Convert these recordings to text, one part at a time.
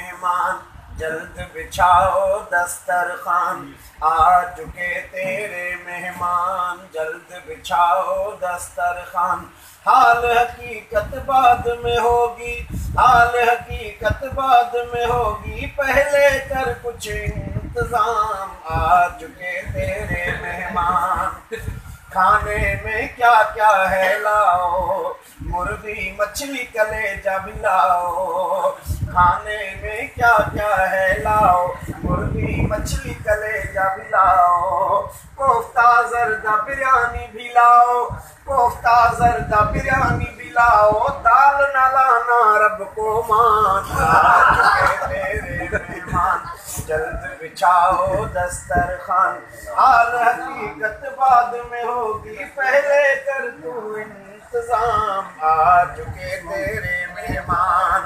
मेहमान, जल्द बिछाओ दस्तरखान। आ चुके तेरे मेहमान, जल्द बिछाओ दस्तरखान। हाल हकीकत बाद में होगी, हाल हकीकत बाद में होगी, पहले कर कुछ इंतजाम। आ चुके तेरे मेहमान, खाने में क्या क्या है लाओ, मुर्गी मछली कलेजा भी लाओ। खाने में क्या क्या है लाओ, मुर्गी मछली कलेजा भी लाओ। कोफ्ता जर्दा बिरयानी भी लाओ, कोफ्ता जर्दा बिरयानी भी लाओ। दाल न लाना रब को मान। आ चुके तेरे मेहमान, जल्द बिछाओ दस्तरखान। हाल हकीकत बाद में होगी, पहले कर तू इंतजाम। आ चुके तेरे मेहमान,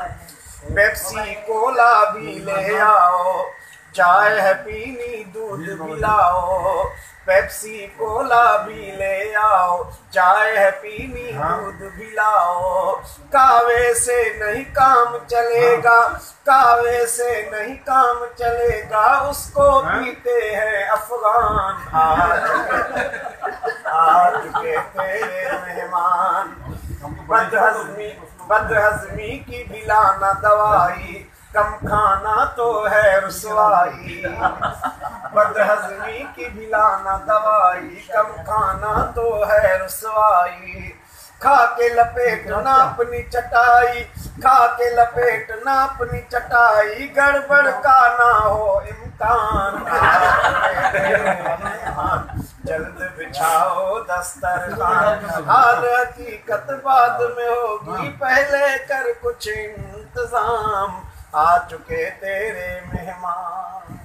पेप्सी कोला भी ले आओ, चाय है पीनी दूध भी लाओ। पेप्सी कोला भी ले आओ, चाय है पीनी दूध भी लाओ। कावे से नहीं काम चलेगा, कावे से नहीं काम चलेगा, उसको पीते हैं अफगान। आ चुके तेरे मेहमान, बदहजमी की बिलाना दवाई, कम खाना तो है रुसवाई। बदहजमी की बिलाना दवाई, कम खाना तो है रुसवाई। खा के लपेटना अपनी चटाई, खा के लपेटना अपनी चटाई, गड़बड़ का ना हो इम्कान। जल्द बिछाओ दस्तरखान, हाल हकीकत बाद में होगी, पहले कर कुछ इंतजाम। आ चुके तेरे मेहमान।